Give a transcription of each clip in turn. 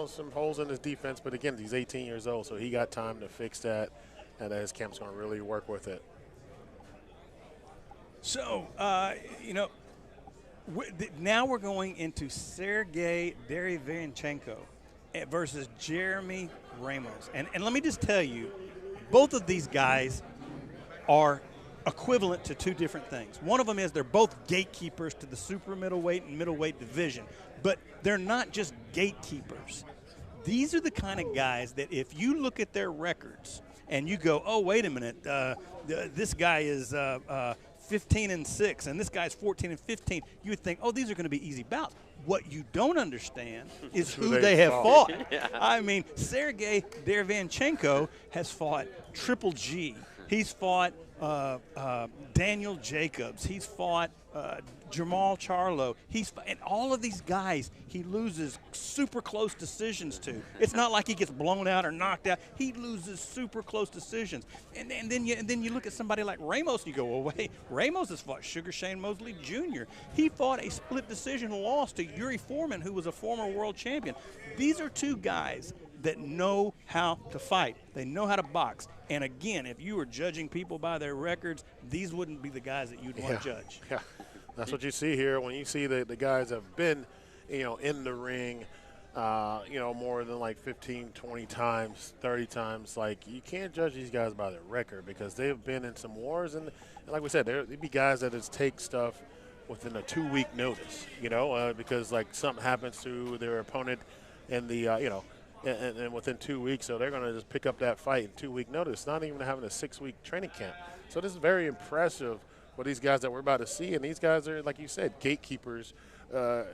some holes in his defense, but again, he's 18 years old, so he got time to fix that, and his camp's going to really work with it. So, now we're going into Sergey Derevanchenko versus Jeremy Ramos. And let me just tell you, both of these guys are equivalent to two different things. One of them is they're both gatekeepers to the super middleweight and middleweight division, but they're not just gatekeepers. These are the kind of guys that if you look at their records and you go, oh, wait a minute, this guy is 15-6 and this guy's 14-15, you would think, oh, these are going to be easy bouts. What you don't understand is who they have fought. Yeah. I mean, Sergey Derevanchenko has fought Triple G. He's fought Daniel Jacobs. He's fought Jamal Charlo. And all of these guys he loses super close decisions to. It's not like he gets blown out or knocked out. He loses super close decisions. And then you look at somebody like Ramos and you go, well, wait, Ramos has fought Sugar Shane Mosley Jr. He fought a split decision loss to Yuri Foreman, who was a former world champion. These are two guys that know how to fight. They know how to box. And again, if you were judging people by their records, these wouldn't be the guys that you'd want to judge. Yeah, that's what you see here when you see the guys that have been, in the ring, more than like 15, 20 times, 30 times. Like, you can't judge these guys by their record because they've been in some wars. And like we said, they'd be guys that just take stuff within a 2-week notice, because like something happens to their opponent in the, and within 2 weeks, so they're going to just pick up that fight in 2-week notice, not even having a 6-week training camp. So this is very impressive for these guys that we're about to see, and these guys are, like you said, gatekeepers, to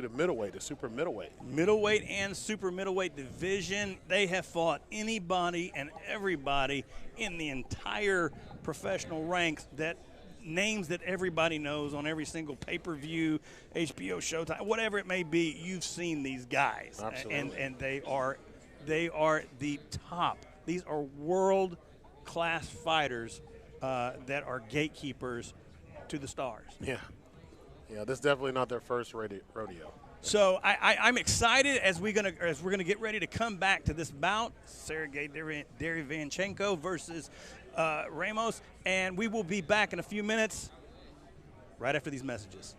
the middleweight, the super middleweight. Middleweight and super middleweight division, they have fought anybody and everybody in the entire professional ranks, that names that everybody knows on every single pay-per-view, HBO, Showtime, whatever it may be. You've seen these guys. Absolutely. And they are the top. These are world-class fighters that are gatekeepers to the stars. Yeah, this is definitely not their first rodeo. So I'm excited as we're gonna get ready to come back to this bout, Sergey Derevanchenko versus Ramos, and we will be back in a few minutes, right after these messages.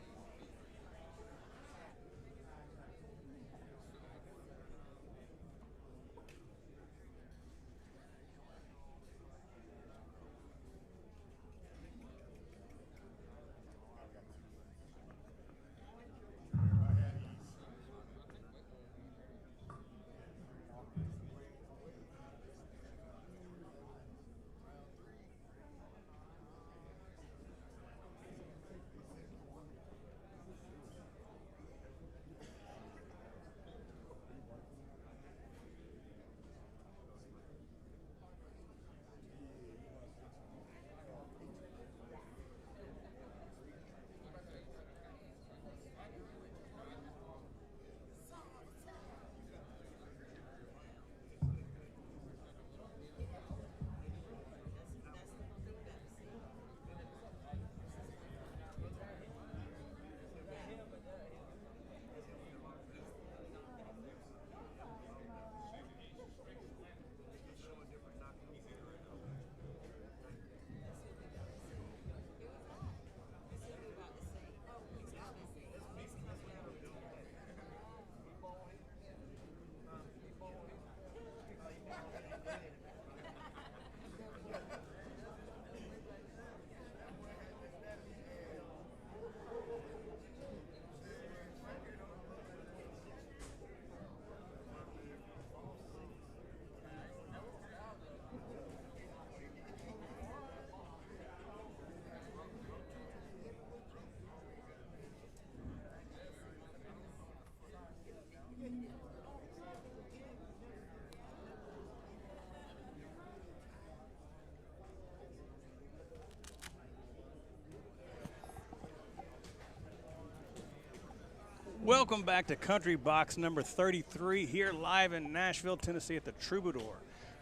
Welcome back to Country Box number 33 here live in Nashville, Tennessee at the Troubadour.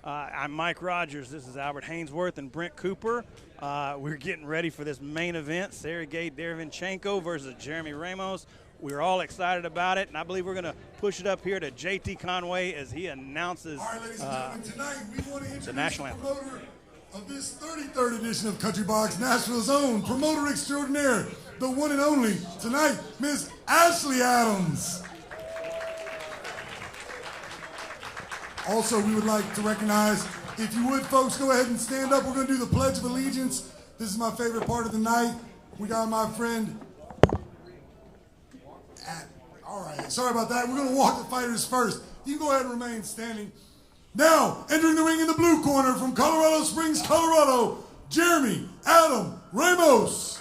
I'm Mike Rogers. This is Albert Hainsworth and Brent Cooper. We're getting ready for this main event, Sergey Derevanchenko versus Jeremy Ramos. We're all excited about it, and I believe we're going to push it up here to J.T. Conway as he announces All right, ladies and gentlemen, tonight we want to introduce the national anthem. promoter of this 33rd edition of Country Box, Nashville's own promoter extraordinaire, the one and only, tonight, Miss Ashley Adams. Also, we would like to recognize, if you would, folks, go ahead and stand up. We're going to do the Pledge of Allegiance. This is my favorite part of the night. We got my friend. All right, sorry about that. We're going to walk the fighters first. You can go ahead and remain standing. Now, entering the ring in the blue corner from Colorado Springs, Colorado, Jeremy Adam Ramos.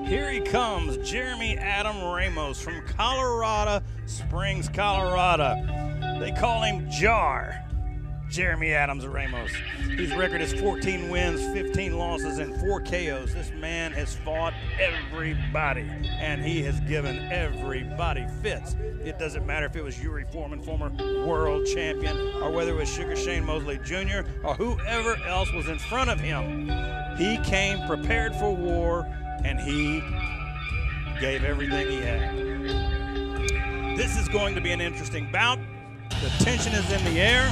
Here he comes, Jeremy Adam Ramos from Colorado Springs, Colorado. They call him JAR, Jeremy Adams Ramos. His record is 14 wins, 15 losses, and 4 KOs. This man has fought everybody, and he has given everybody fits. It doesn't matter if it was Yuri Foreman, former world champion, or whether it was Sugar Shane Mosley Jr., or whoever else was in front of him. He came prepared for war, and he gave everything he had. This is going to be an interesting bout. The tension is in the air,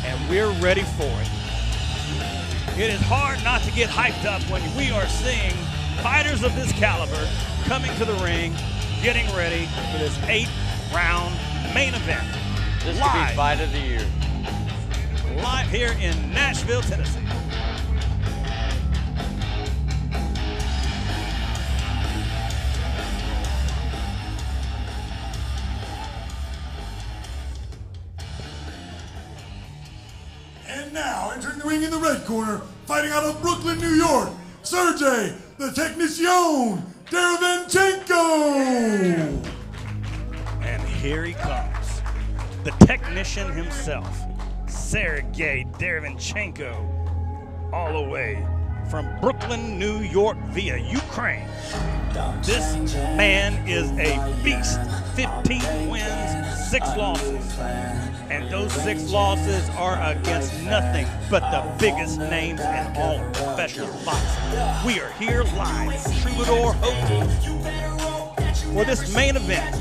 and we're ready for it. It is hard not to get hyped up when we are seeing fighters of this caliber coming to the ring, getting ready for this 8-round main event. This could be fight of the year. Live here in Nashville, Tennessee. And now, entering the ring in the red corner, fighting out of Brooklyn, New York, Sergey, the Technician Derevyanchenko. And here he comes, the technician himself, Sergey Derevyanchenko, all the way from Brooklyn, New York via Ukraine. This man is a beast. 15 wins, 6 losses. And those 6 losses are against nothing but the biggest names in all of professional boxing. We are here live at Troubadour Hotel for this main event.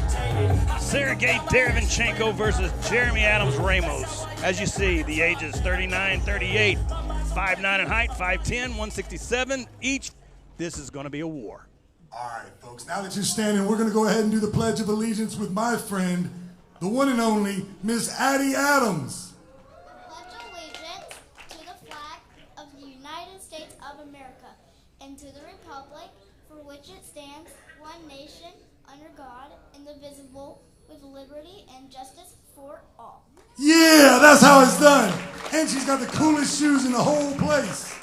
Sergey Derevyanchenko versus Jeremy Adams Ramos. As you see, the ages 39, 38, 5'9" in height, 5'10", 167 each. This is going to be a war. All right, folks, now that you're standing, we're going to go ahead and do the Pledge of Allegiance with my friend, the one and only Miss Addie Adams. Pledge allegiance to the flag of the United States of America and to the republic for which it stands, one nation, under God, indivisible, with liberty and justice for all. Yeah, that's how it's done. And she's got the coolest shoes in the whole place.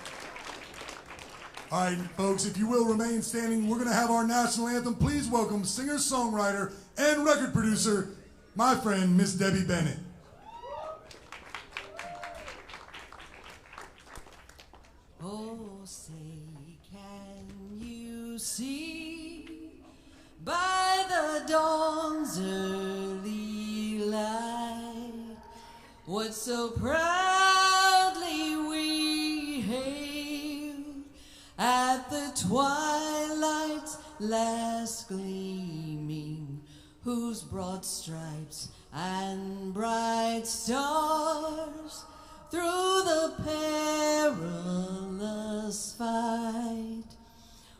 All right, folks, if you will remain standing, we're going to have our national anthem. Please welcome singer-songwriter and record producer, my friend, Miss Debbie Bennett. Oh, say, can you see by the dawn's early light what so proudly we hailed at the twilight's last gleaming, whose broad stripes and bright stars through the perilous fight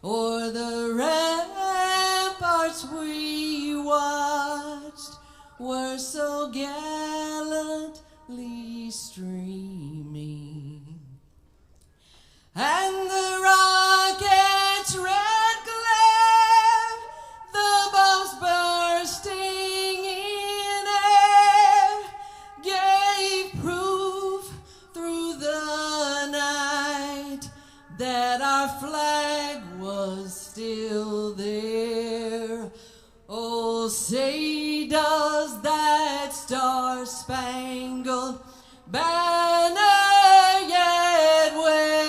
o'er the ramparts we watched were so gallantly streaming, and the rocket's red glare, the bombs bursting in air, gave proof through the night that our flag was still there. Oh, say does that star-spangled banner yet wave?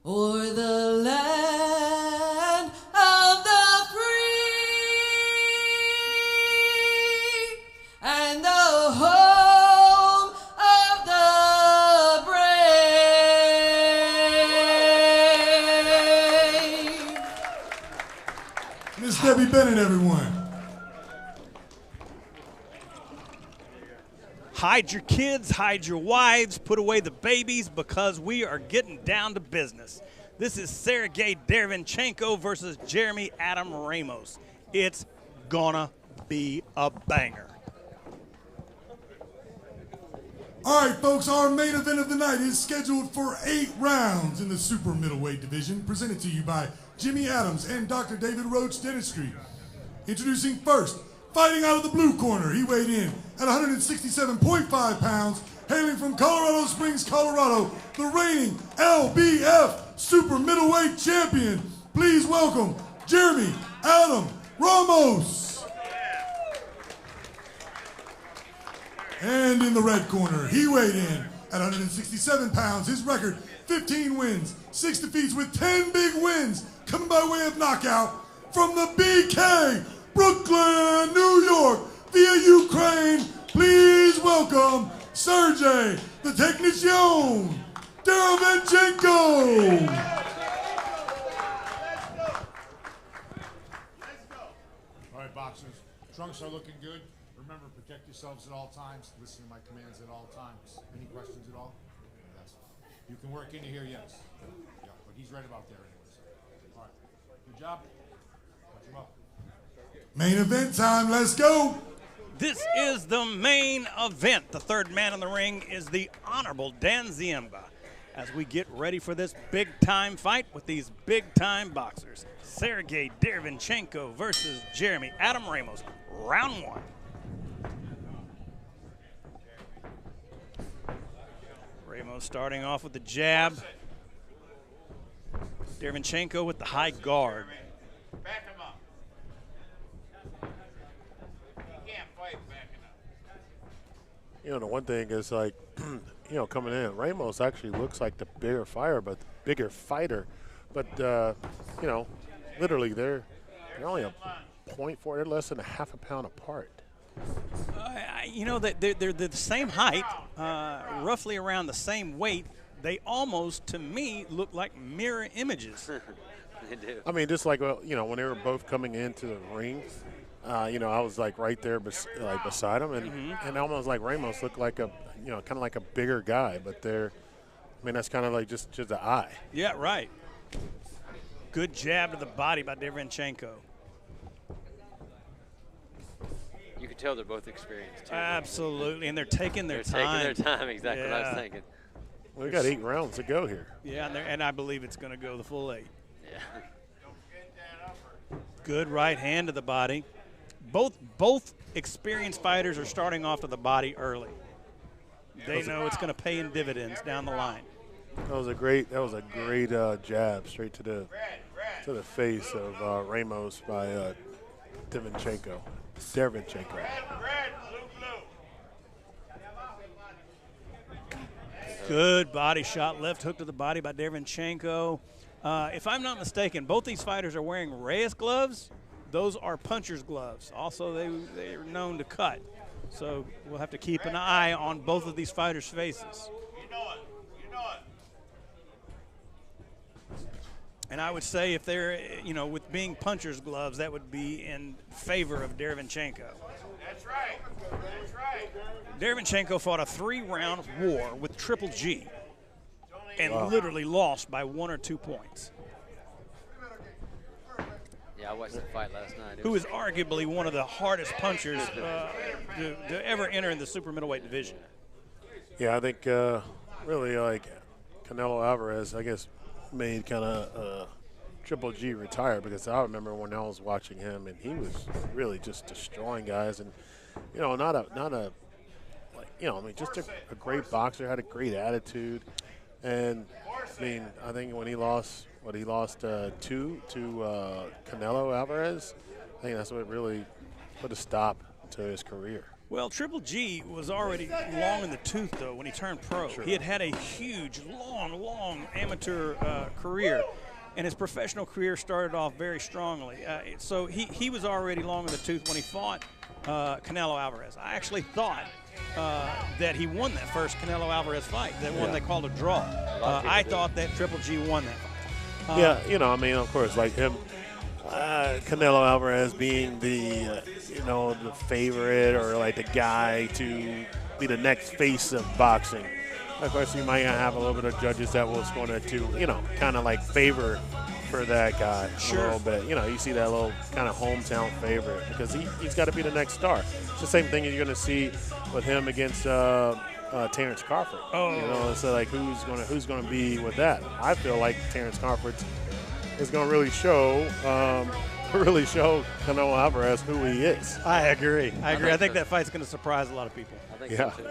or the land of the free and the home of the brave. Miss Debbie Bennett, everyone. Hide your kids, hide your wives, put away the babies because we are getting down to business. This is Sergey Derevyanchenko versus Jeremy Adam Ramos. It's gonna be a banger. All right, folks, our main event of the night is scheduled for 8 rounds in the super middleweight division, presented to you by Jimmy Adams and Dr. David Roach Dentistry. Introducing first, fighting out of the blue corner, he weighed in at 167.5 pounds, hailing from Colorado Springs, Colorado, the reigning LBF super middleweight champion. Please welcome Jeremy Adam Ramos. And in the red corner, he weighed in at 167 pounds. His record, 15 wins, 6 defeats with 10 big wins, coming by way of knockout from the BK, Brooklyn, New York, via Ukraine. Please welcome Sergey, the technician, Derevyanchenko. All right, boxers, trunks are looking good. Remember, protect yourselves at all times. Listen to my commands at all times. Any questions at all? Yes. You can work into here, yes. Yeah, but he's right about there anyways. All right, good job. Watch him up. Main event time, let's go. This is the main event. The third man in the ring is the Honorable Dan Ziemba. As we get ready for this big-time fight with these big-time boxers. Sergey Derevyanchenko versus Jeremy Adam Ramos. Round 1. Ramos starting off with the jab. Derevyanchenko with the high guard. Back him up. You can't fight backing up. You know, the one thing is like, you know, coming in, Ramos actually looks like the bigger fighter, but you know, literally they're only a 0.4, they're less than a half a pound apart. You know, they're the same height, roughly around the same weight. They almost, to me, look like mirror images. They do. I mean, just like, well, you know, when they were both coming into the ring, you know, I was like right there beside him, and almost like Ramos looked like a, you know, kind of like a bigger guy, but they're, I mean, that's kind of like just the eye. Yeah, right. Good jab to the body by Derevyanchenko. You can tell they're both experienced, too. Absolutely, and they're taking their time. They're taking their time, exactly what I was thinking. Well, we got 8 rounds to go here. Yeah, and I believe it's going to go the full 8. Yeah. Good right hand to the body. Both experienced fighters are starting off to the body early. They know it's going to pay in dividends down the line. That was a great jab straight to the face of Ramos by Derevyanchenko. Good body shot, left hook to the body by Derevyanchenko. If I'm not mistaken, both these fighters are wearing Reyes gloves. Those are puncher's gloves. Also, they're known to cut. So we'll have to keep an eye on both of these fighters' faces. You know it. And I would say if they're, you know, with being puncher's gloves, that would be in favor of Derevyanchenko. That's right. Derevyanchenko fought a 3-round war with Triple G and literally lost by 1 or 2 points. Yeah, I watched that fight last night. Who is arguably one of the hardest punchers to ever enter in the super middleweight division. Yeah, I think really like Canelo Alvarez, I guess, made kind of Triple G retire, because I remember when I was watching him and he was really just destroying guys, and you know, not a like, you know, I mean, just a great boxer, had a great attitude, and I mean, I think when he lost to Canelo Alvarez, I think that's what really put a stop to his career. Well, Triple G was already long in the tooth, though, when he turned pro. He had a huge, long amateur career, and his professional career started off very strongly. So he was already long in the tooth when he fought Canelo Alvarez. I actually thought that he won that first Canelo Alvarez fight, that one they called a draw. I thought that Triple G won that fight. Yeah, you know, I mean, of course, like him, Canelo Alvarez being the, you know, the favorite or like the guy to be the next face of boxing. Of course, you might have a little bit of judges that was going to, you know, kind of like favor for that guy a little bit. You know, you see that little kind of hometown favorite because he's got to be the next star. It's the same thing you're going to see with him against Terrence Crawford. You know, so like who's going to be with that? I feel like Terrence Crawford is going to really show Canelo Alvarez who he is. I agree. I think that fight's going to surprise a lot of people. I think so too.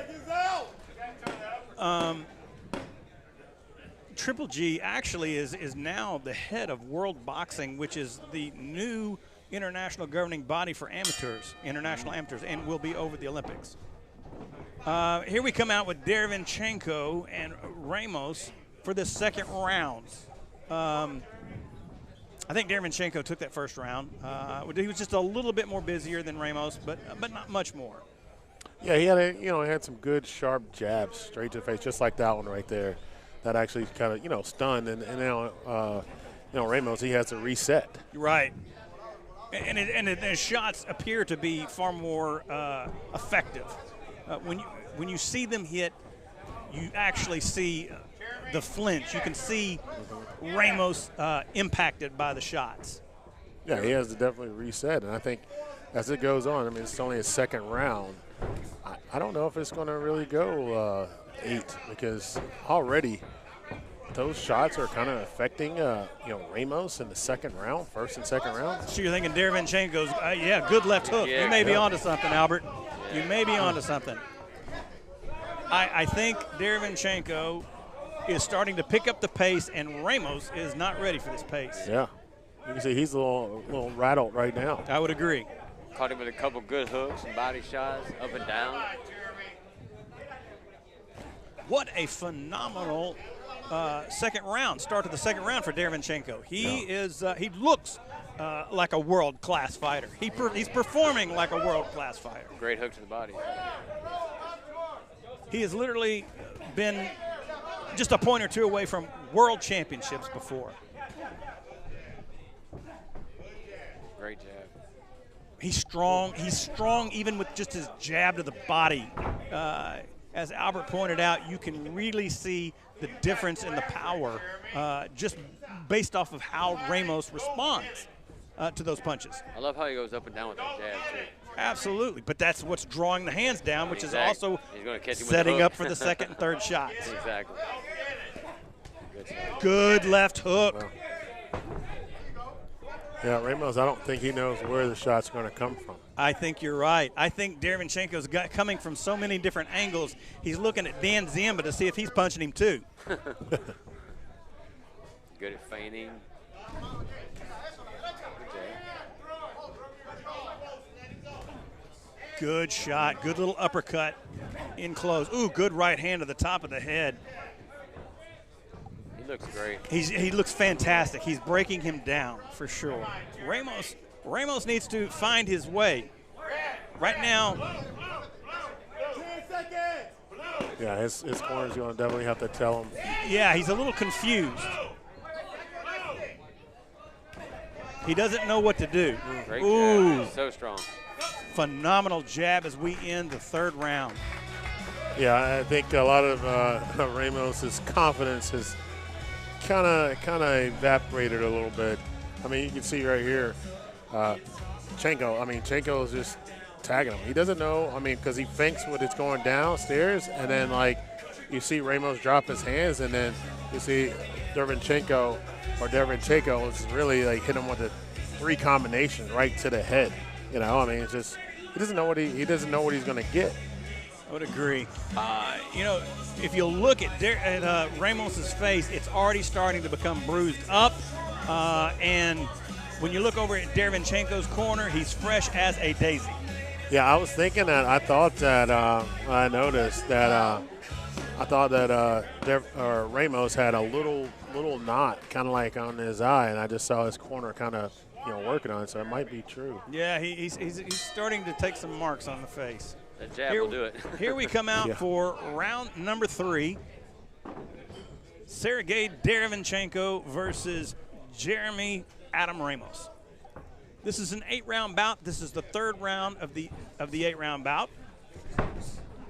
Triple G actually is now the head of World Boxing, which is the new international governing body for amateurs, international amateurs, and will be over the Olympics. Here we come out with Derevyanchenko and Ramos for the second round. I think Derevyanchenko took that first round. He was just a little bit more busier than Ramos, but not much more. Yeah, he had some good sharp jabs straight to the face, just like that one right there. That actually kind of stunned, and now Ramos, he has to reset. Right, and his shots appear to be far more effective. When you see them hit, you actually see the flinch. You can see Ramos impacted by the shots. Yeah, he has to definitely reset, and I think as it goes on, I mean, it's only a second round. I don't know if it's going to really go 8 because already those shots are kind of affecting Ramos in the second round, first and second round. So you're thinking Derevyanchenko's good left hook. You may be onto something, Albert. You may be onto something. I think Derevyanchenko is starting to pick up the pace, and Ramos is not ready for this pace. Yeah, you can see he's a little rattled right now. I would agree. Caught him with a couple good hooks and body shots, up and down. What a phenomenal second round, start to the second round for Derevyanchenko. He looks like a world-class fighter. He's performing like a world-class fighter. Great hook to the body. He has literally been just a point or two away from world championships before. Great jab. He's strong. He's strong even with just his jab to the body. As Albert pointed out, you can really see the difference in the power just based off of how Ramos responds to those punches. I love how he goes up and down with that jab, too. Absolutely, but that's what's drawing the hands down, which is also He's gonna catch him with setting the hook. up for the second and third shots. Exactly. Good shot. Good left hook. Yeah, Ramos, I don't think he knows where the shot's going to come from. I think you're right. I think Derevyanchenko's coming from so many different angles. He's looking at Dan Zimba to see if he's punching him too. Good at feigning. Good shot. Good little uppercut in close. Ooh, good right hand to the top of the head. He looks great. He looks fantastic. He's breaking him down for sure. Ramos needs to find his way. Right now. Yeah, his corner's going to definitely have to tell him. Yeah, he's a little confused. He doesn't know what to do. Great Ooh. jab. So strong. Phenomenal jab as we end the third round. Yeah, I think a lot of Ramos's confidence has kind of evaporated a little bit. I mean, you can see right here, Chenko is just tagging him. He doesn't know, because he thinks when it's going downstairs, and then, you see Ramos drop his hands, and then you see Derevyanchenko is really, hit him with the 3 combinations right to the head. It's just he doesn't know what he's going to get. I would agree. If you look at Ramos's face, it's already starting to become bruised up. And when you look over at Derevyanchenko's corner, he's fresh as a daisy. Yeah, I was thinking that. I thought that I noticed that I thought that Ramos had a little knot, kind of like on his eye, and I just saw his corner kind of working on it. So it might be true. Yeah, he's starting to take some marks on the face. That jab will do it. Here we come out for round number 3. Sergey Derevyanchenko versus Jeremy Adam Ramos. This is an 8-round bout. This is the 3rd round of the 8-round bout.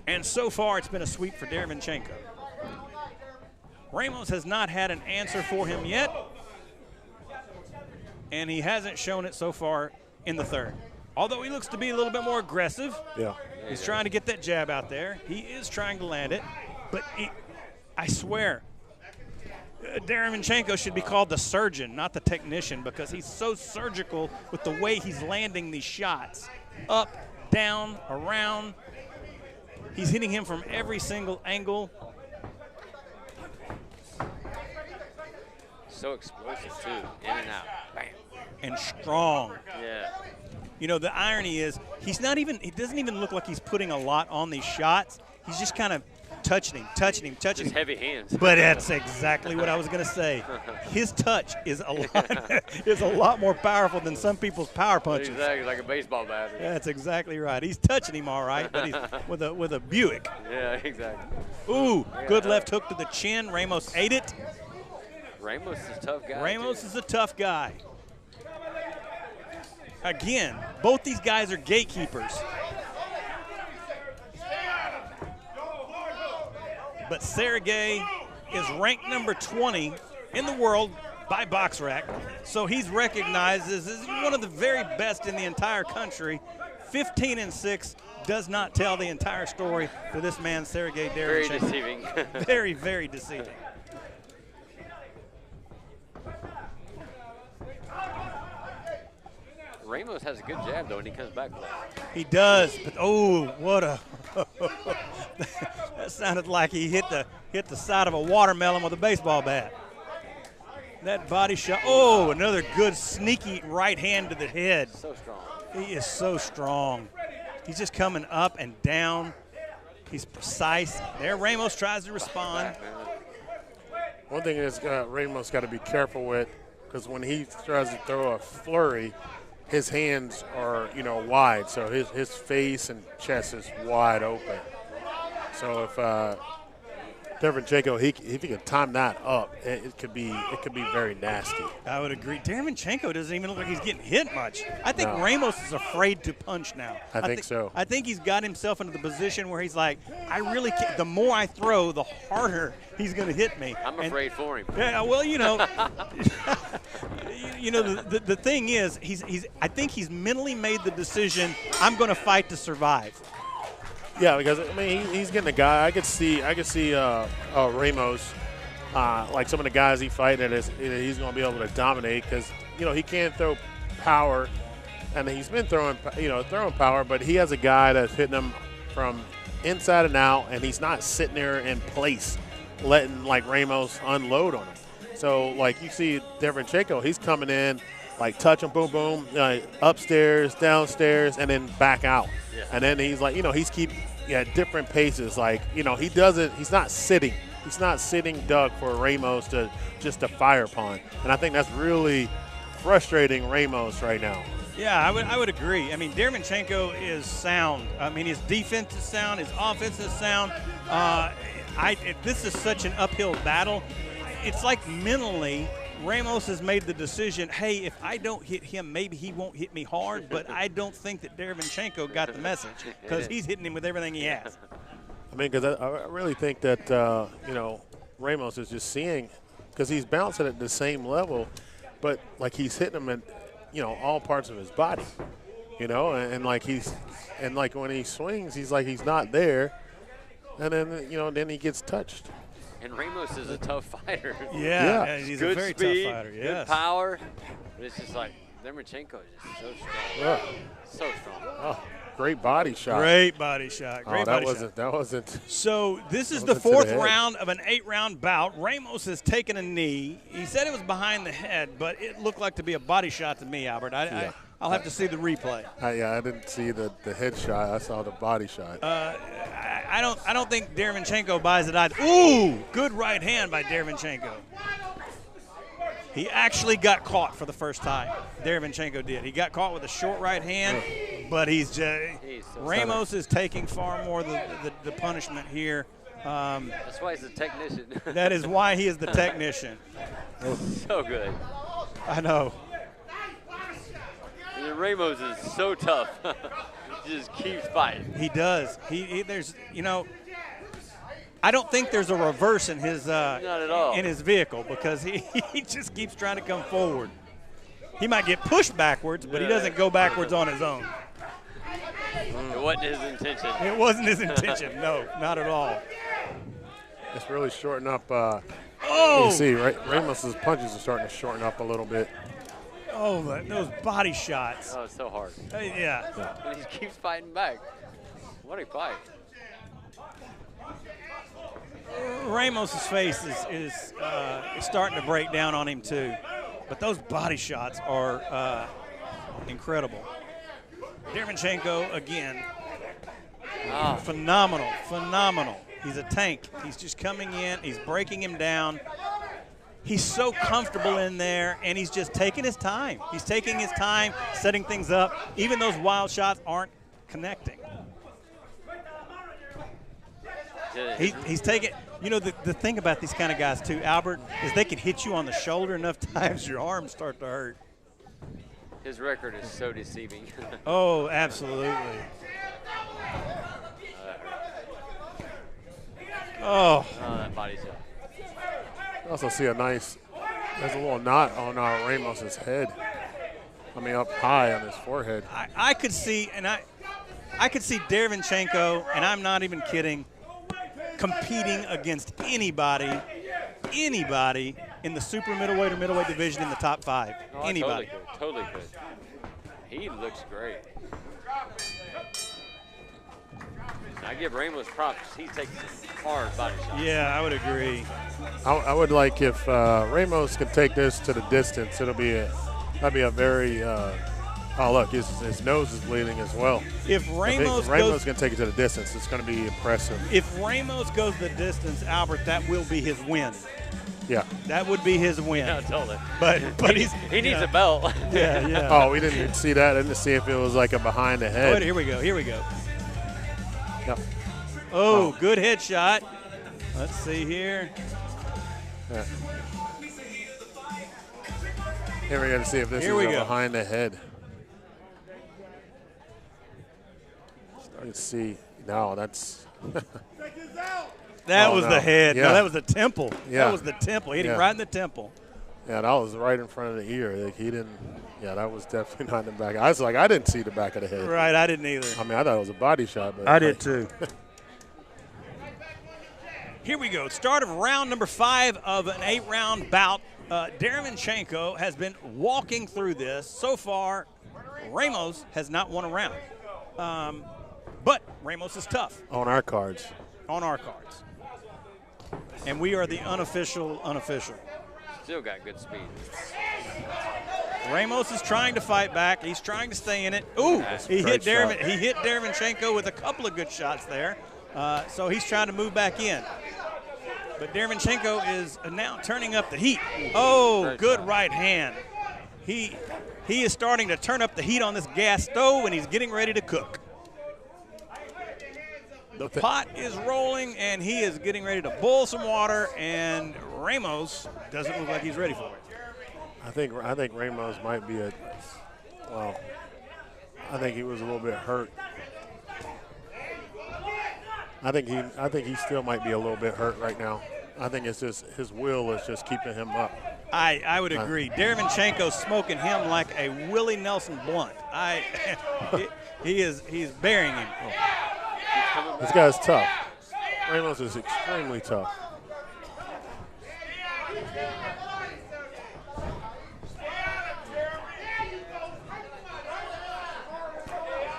And so far, it's been a sweep for Derevyanchenko. Ramos has not had an answer for him yet, and he hasn't shown it so far in the 3rd. Although he looks to be a little bit more aggressive. Yeah. He's trying to get that jab out there. He is trying to land it. But I swear, Derevyanchenko should be called the surgeon, not the technician, because he's so surgical with the way he's landing these shots. Up, down, around. He's hitting him from every single angle. So explosive, too. In and out. Bam. And strong. Yeah. You know, the irony is he doesn't even look like he's putting a lot on these shots. He's just kind of touching him. Just heavy hands. But that's exactly what I was going to say. His touch is a lot more powerful than some people's power punches. Exactly, like a baseball bat. That's exactly right. He's touching him all right, but he's with a Buick. Yeah, exactly. Ooh, good left hook to the chin. Ramos ate it. Ramos is a tough guy. Ramos is a tough guy. Again, both these guys are gatekeepers. But Sergey is ranked number 20 in the world by BoxRec, so he's recognized as one of the very best in the entire country. 15-6 does not tell the entire story for this man, Sergey Derevyanchenko. Very deceiving. Very, very deceiving. Ramos has a good jab, though, when he comes back with that. He does, but oh, what a that sounded like he hit the side of a watermelon with a baseball bat. That body shot. Oh, another good sneaky right hand to the head. So strong. He is so strong. He's just coming up and down. He's precise. There, Ramos tries to respond. One thing is Ramos got to be careful with, because when he tries to throw a flurry, his hands are, wide, so his face and chest is wide open. So if Derevyanchenko, if he can time that up, it could be very nasty. I would agree. Derevyanchenko doesn't even look like he's getting hit much. I think Ramos is afraid to punch now. I think so. I think he's got himself into the position where he's like, I really can't. The more I throw, the harder he's going to hit me. I'm afraid for him. Yeah, well, the thing is, I think he's mentally made the decision, I'm going to fight to survive. Yeah, because he's getting a guy. I could see Ramos, like some of the guys he fighting, he's going to be able to dominate because he can't throw power, and he's been throwing power, but he has a guy that's hitting him from inside and out, and he's not sitting there in place, letting like Ramos unload on him. So like you see Derevyanchenko, he's coming in, like touch him, boom, boom, upstairs, downstairs, and then back out. Yeah. And then he's like, he's different paces. Like, he's not sitting. He's not sitting duck for Ramos to fire upon. And I think that's really frustrating Ramos right now. Yeah, I would agree. I mean, Derevyanchenko is sound. I mean, his defense is sound. His offense is sound. This is such an uphill battle. It's like mentally, Ramos has made the decision, hey, if I don't hit him, maybe he won't hit me hard, but I don't think that Derevyanchenko got the message because he's hitting him with everything he has. I mean, because I really think that, Ramos is just seeing, because he's bouncing at the same level, but like he's hitting him in, all parts of his body, and like when he swings, he's like he's not there, and then, then he gets touched. And Ramos is a tough fighter. Yeah. He's good a very speed, tough fighter. Good power. But it's just like Derevyanchenko is just so strong. So strong. Oh, great body shot. Great body shot. That wasn't. So this is the 4th round of an 8-round bout. Ramos has taken a knee. He said it was behind the head, but it looked like to be a body shot to me, Albert. I'll have to see the replay. Yeah, I didn't see the head shot. I saw the body shot. I don't think Derevyanchenko buys it either. Ooh, good right hand by Derevyanchenko. He actually got caught for the first time. Derevyanchenko did. He got caught with a short right hand, but he's Ramos is taking far more the punishment here. That's why he's a technician. That is why he is the technician. So good. I know. And Ramos is so tough. He just keeps fighting. He does. There's, I don't think there's a reverse in his Not at all. in his vehicle because he just keeps trying to come forward. He might get pushed backwards, but he doesn't go backwards on his own. It wasn't his intention. It wasn't his intention. No, not at all. It's really shorting up. Oh! You see, Ramos's punches are starting to shorten up a little bit. Oh, those body shots. Oh, it's so hard. Yeah. And he keeps fighting back. What a fight. Ramos's face is starting to break down on him too, but those body shots are incredible. Derevyanchenko again, phenomenal. He's a tank. He's just coming in. He's breaking him down. He's so comfortable in there, and he's just taking his time. He's taking his time, setting things up. Even those wild shots aren't connecting. He's taking. The thing about these kind of guys too, Albert, is they can hit you on the shoulder enough times your arms start to hurt. His record is so deceiving. Oh, absolutely. Oh, that body shot. I also see there's a little knot on Ramos's head. I mean, up high on his forehead. I could see, I could see Derevyanchenko, and I'm not even kidding, competing against anybody in the super middleweight or middleweight division in the top 5. Oh, Anybody. Totally could. He looks great. I give Ramos props. He takes hard body shots. Yeah, I would agree. I would like if Ramos could take this to the distance. That'd be a very. Oh look, his nose is bleeding as well. If Ramos can take it to the distance, it's going to be impressive. If Ramos goes the distance, Albert, that will be his win. Yeah. That would be his win. Yeah, totally. But he needs a belt. Yeah. Oh, we didn't see that. I didn't see if it was like a behind the head. Wait, here we go. Yep. Oh, good headshot. Let's see here. Yeah. Here we got to see if this is behind the head. Let's see. No, that's. That was the head. Yeah. No, that was the temple. Yeah. That was the temple. Hit him right in the temple. Yeah, that was right in front of the ear. Like he didn't. Yeah, that was definitely not in the back. I was like, I didn't see the back of the head. Right, I didn't either. I mean, I thought it was a body shot. But I did too. Here we go. Start of round number 5 of an 8-round bout. Derevyanchenko has been walking through this. So far, Ramos has not won a round. But Ramos is tough. On our cards. On our cards. And we are the unofficial. Still got good speed. Ramos is trying to fight back. He's trying to stay in it. Ooh, he hit Derevyanchenko with a couple of good shots there. So he's trying to move back in. But Derevyanchenko is now turning up the heat. Oh, good right hand. He is starting to turn up the heat on this gas stove, and he's getting ready to cook. The pot is rolling, and he is getting ready to boil some water, and Ramos doesn't look like he's ready for it. I think Ramos might be I think he was a little bit hurt. I think he still might be a little bit hurt right now. I think it's just his will is just keeping him up. I would agree. Derevyanchenko's smoking him like a Willie Nelson blunt. He's burying him. This guy's tough. Ramos is extremely tough.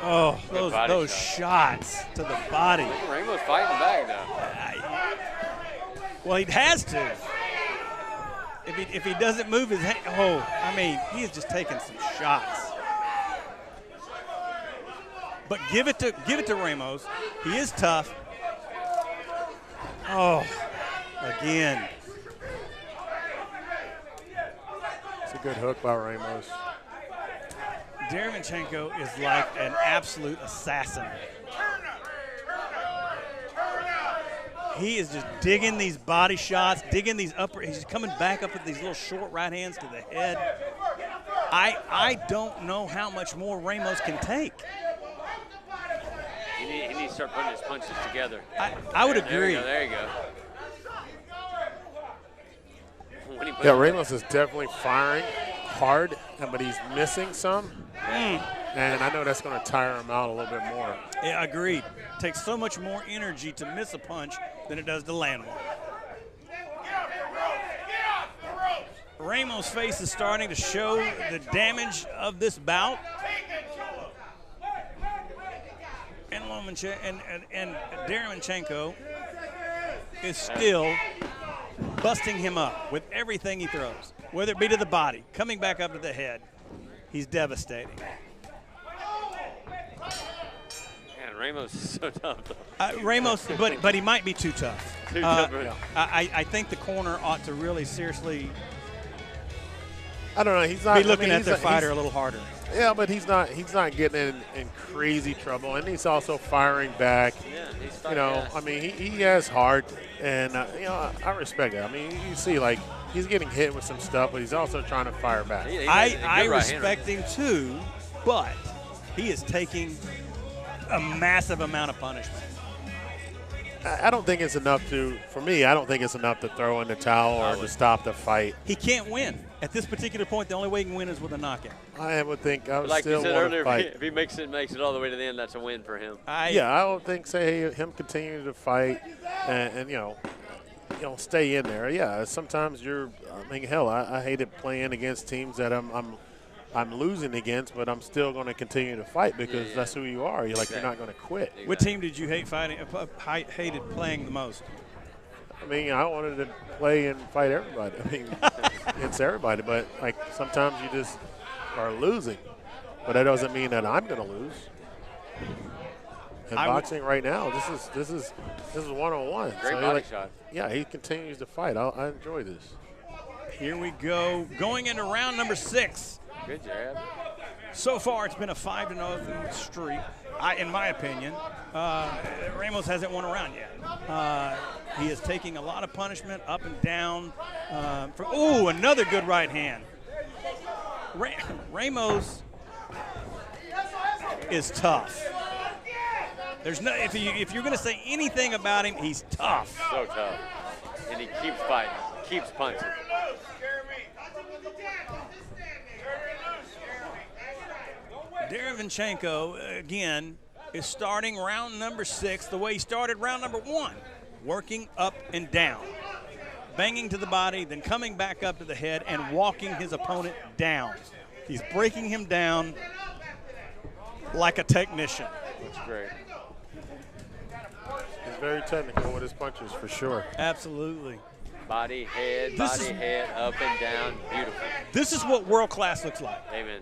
Oh, those shots to the body. Ramos fighting back now. Well, he has to. If he doesn't move his hand, he is just taking some shots. But give it to Ramos. He is tough. Oh, again. It's a good hook by Ramos. Derevyanchenko is like an absolute assassin. He is just digging these body shots, digging these upper. He's coming back up with these little short right hands to the head. I don't know how much more Ramos can take. He needs to start putting his punches together. I would agree. There you go. Yeah, Ramos is definitely firing hard, but he's missing some. And I know that's going to tire him out a little bit more. Yeah, agreed. Takes so much more energy to miss a punch than it does to land one. Ramos' face is starting to show the damage of this bout. And Derevyanchenko is still busting him up with everything he throws, whether it be to the body, coming back up to the head. He's devastating. Man, Ramos is so tough, though. Ramos, but he might be too tough. Too tough. I think the corner ought to really seriously I don't know. He's not be looking at their fighter a little harder. Yeah, but he's not getting in crazy trouble, and he's also firing back. Yeah, he's You fighting. know, I mean, he has heart, and you know, I respect it. I mean, you see, like, he's getting hit with some stuff, but he's also trying to fire back. I respect him too, but he is taking a massive amount of punishment. I don't think it's enough for me, I don't think it's enough to throw in the towel or to stop the fight. He can't win. At this particular point, the only way he can win is with a knockout. I would think I would Like still you said want earlier, to fight. if he makes it all the way to the end, that's a win for him. Yeah, I would think, him continuing to fight and you know, stay in there. Yeah, sometimes I mean, hell, I hated playing against teams that I'm losing against, but I'm still going to continue to fight because that's who you are. You're like, you're not going to quit. Exactly. What team did you hated playing the most? I mean, I wanted to play and fight everybody. I mean, it's everybody, but like sometimes you just are losing, but that doesn't mean that I'm going to lose. In boxing right now, this is one-on-one. Great So body shot. Yeah, he continues to fight. I enjoy this. Here we go, going into round number 6. Good jab. So far, it's been a 5-0 streak. In my opinion, Ramos hasn't won a round yet. He is taking a lot of punishment up and down. Another good right hand. Ramos is tough. There's no if you're going to say anything about him, he's tough. So tough. And he keeps fighting, keeps punching. Derevyanchenko, again, is starting round number 6 the way he started round number 1, working up and down, banging to the body, then coming back up to the head and walking his opponent down. He's breaking him down like a technician. That's great. He's very technical with his punches, for sure. Absolutely. Body, head, up and down, beautiful. This is what world class looks like. Amen.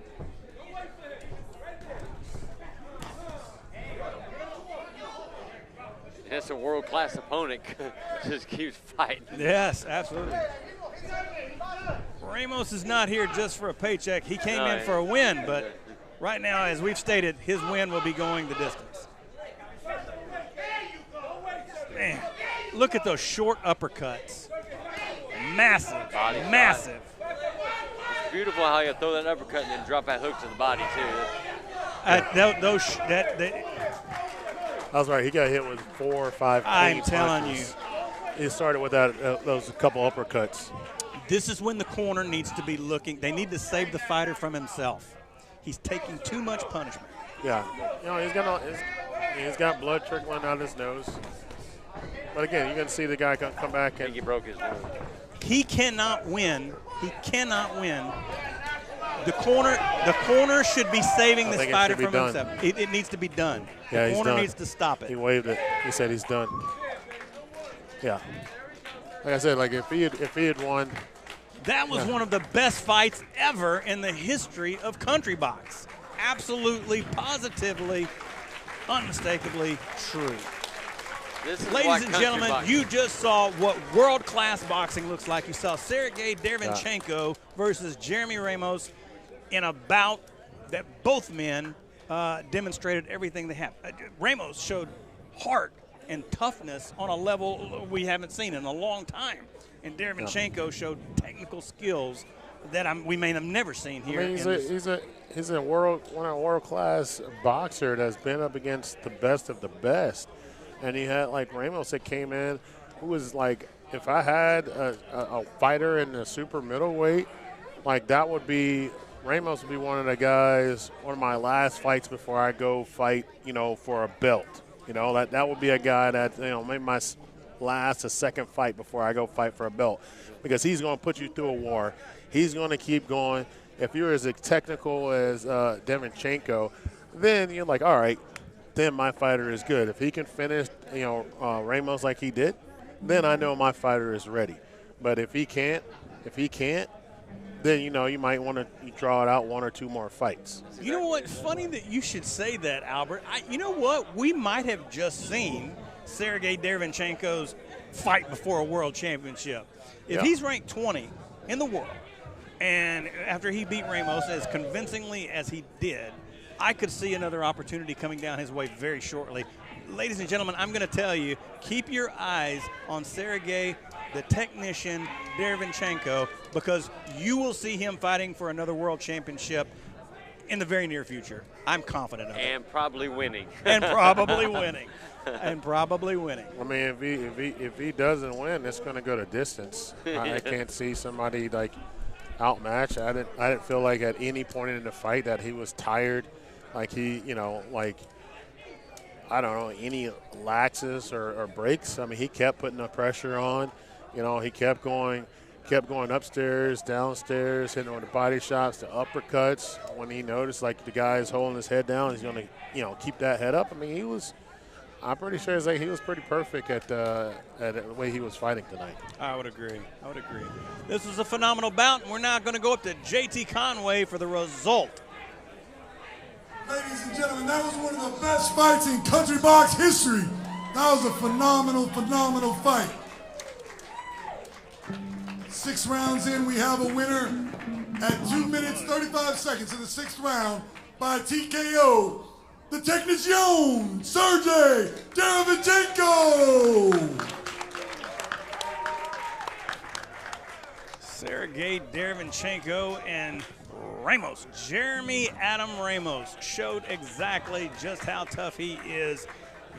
That's a world-class opponent. Just keeps fighting. Yes, absolutely. Ramos is not here just for a paycheck. He came in for a win, but right now, as we've stated, his win will be going the distance. Man, look at those short uppercuts. Massive, Body massive. It's beautiful how you throw that uppercut and then drop that hook to the body, too. I was right. He got hit with 4 or 5 I'm clean telling punches. He started with those couple uppercuts. This is when the corner needs to be looking. They need to save the fighter from himself. He's taking too much punishment. Yeah. You know, he's got blood trickling out his nose. But again, you're going to see the guy come back I think and he broke his nose. He cannot win. He cannot win. The corner should be saving this fighter from himself. It needs to be done. Yeah, the corner needs to stop it. He waved it. He said he's done. Yeah. Like I said, like if he had won. That was one of the best fights ever in the history of country box. Absolutely, positively unmistakably true. This is Ladies why and country gentlemen, boxing- you just saw what world-class boxing looks like. You saw Sergey Derevyanchenko versus Jeremy Ramos in a bout that both men demonstrated everything they have. Ramos showed heart and toughness on a level we haven't seen in a long time. And Derevyanchenko showed technical skills that we may have never seen here. I mean, he's a world-class boxer that's been up against the best of the best. And he had like Ramos that came in, who was like, if I had a fighter in the super middleweight, like that would be Ramos would be one of the guys, one of my last fights before I go fight, for a belt. That would be a guy that, maybe my last or second fight before I go fight for a belt, because he's going to put you through a war. He's going to keep going. If you're as technical as Derevyanchenko, then you're like, all right, then my fighter is good. If he can finish, Ramos like he did, then I know my fighter is ready. But if he can't, then you might want to draw it out one or two more fights. You know what? Funny that you should say that, Albert. You know what? We might have just seen Sergey Derevyanchenko's fight before a world championship. If he's ranked 20 in the world, and after he beat Ramos as convincingly as he did, I could see another opportunity coming down his way very shortly. Ladies and gentlemen, I'm going to tell you, keep your eyes on Sergey, the technician, Derevyanchenko, because you will see him fighting for another world championship in the very near future. I'm confident of it. And probably winning. And probably winning. And probably winning. I mean, if he doesn't win, it's going to go to distance. I can't see somebody like outmatched. I didn't feel like at any point in the fight that he was tired. Like he, I don't know, any laxes or breaks. I mean, he kept putting the pressure on. He kept going upstairs, downstairs, hitting with the body shots, the uppercuts. When he noticed, like, the guy's holding his head down, he's going to, keep that head up. I mean, I'm pretty sure he was pretty perfect at the way he was fighting tonight. I would agree. This was a phenomenal bout, and we're now going to go up to J.T. Conway for the result. Ladies and gentlemen, that was one of the best fights in country box history. That was a phenomenal, phenomenal fight. 6 rounds in, we have a winner at 2 minutes, 35 seconds in the 6th round by TKO, the technician, Sergey Derevyanchenko. Sergey Derevyanchenko and Ramos, Jeremy Adam Ramos, showed exactly just how tough he is.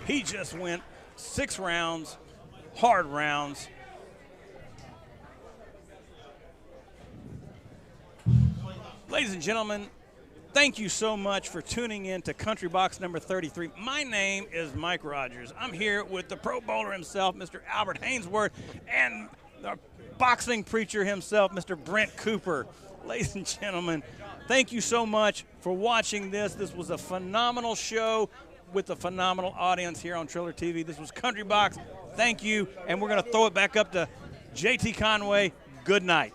He just went 6 rounds, hard rounds. Ladies and gentlemen, thank you so much for tuning in to Country Box number 33. My name is Mike Rogers. I'm here with the Pro Bowler himself, Mr. Albert Hainsworth, and the boxing preacher himself, Mr. Brent Cooper. Ladies and gentlemen, thank you so much for watching this. This was a phenomenal show with a phenomenal audience here on Triller TV. This was Country Box. Thank you, and we're going to throw it back up to J.T. Conway. Good night.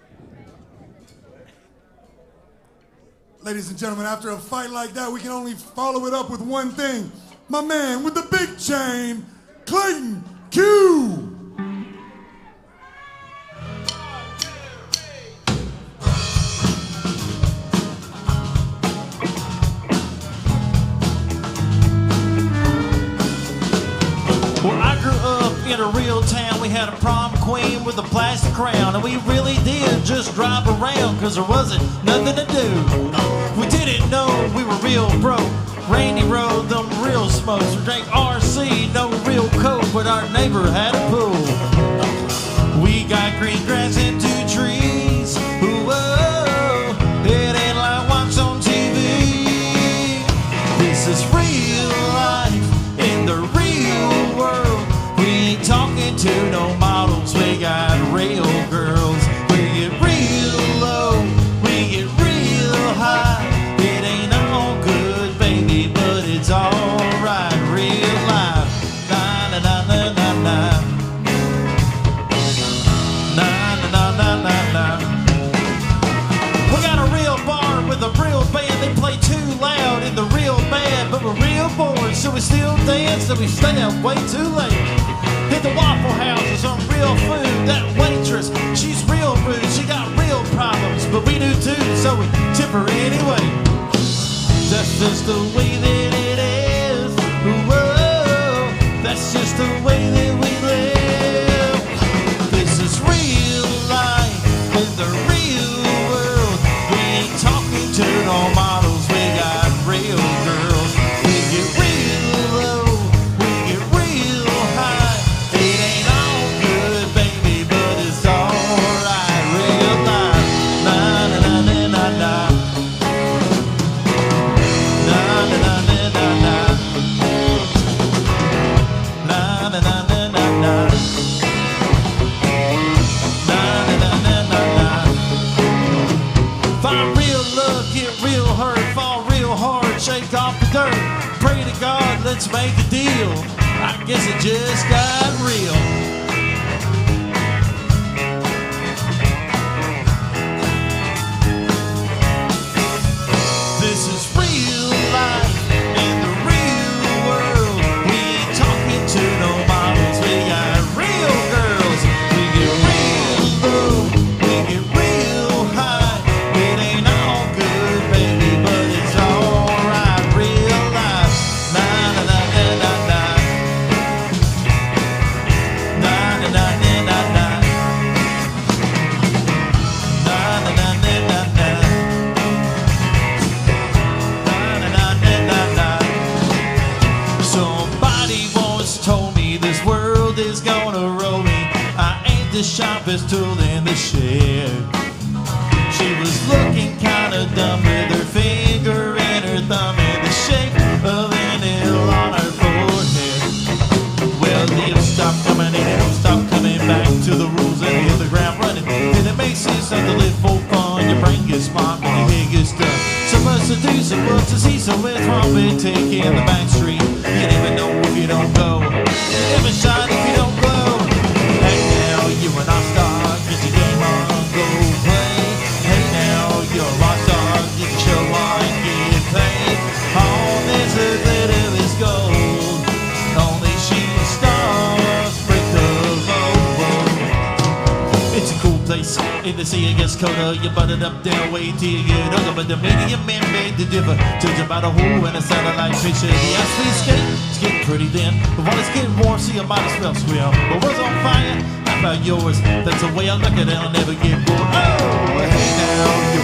Ladies and gentlemen, after a fight like that, we can only follow it up with one thing. My man with the big chain, Clayton Q. Well, I grew up in a real town. We had a prom queen with a plastic crown, and we really did just drive around because there wasn't nothing to do. We didn't know we were real broke. Randy rode them real smokes. We drank RC, no real coke, but our neighbor had a pool. We got green grass and 2 trees. Whoa, it ain't like what's on TV. This is real life in the real world. We ain't talking to no models, we got real girls. We get real low, we get real high. It ain't all good, baby, but it's alright. Real life, na na na na na na, na na na na na na. we still dance till we stay up way too late. Hit the Waffle House for some real food. That waitress, she's real rude. She got real problems, but we do too, so we tip her anyway. That's just the way that it is. Whoa, that's just the way that we live. This is real life in the real world. We ain't talking to no models, we got real girls. We get real low, we get real high. It ain't all good, baby, but it's alright. Real life, na na na na na na. Na na na na na na. Na na na na na na. Na na na na na na. Find real love, get real hurt, fall real hard, shake off the dirt. Pray to God, let's make a deal. I guess it just got real. This is real life in the real world. We ain't talking to no models, we got real girls. We get real low, we get real high. It ain't all good, baby, but it's alright. Real life, na na na na na na. Na na na na na na. Na na na na na na. Somebody once told me this world is gonna roll me. I ain't the sharpest tool in the shed. She was looking kinda dumb with her finger and her thumb in the shape of an L on her forehead. Well, they'll stop coming in and don't stop coming back to the rules and hit the ground running. And it makes sense not to live for fun. Your brain gets smart when your head gets done. So much to do, so much to see, so it's wrong with taking the back street. You never know if you don't go. You never shine if you don't glow. Hey now, you an all-star, get your game on, go play. Hey now, you're a rock star, get your show on, get paid. All this glitter is gold. Only shooting stars break the mold. It's a cool place in the sea against Coda. You butted up there, wait till you get over. But the medium man made the differ. Judging by the hole and a satellite picture. The ice we skate, it's getting pretty thin. But while it's getting warm, see, I might as well swim. But what's on fire? How about yours? That's the way I look at it, I'll never get bored. Oh, hey now, you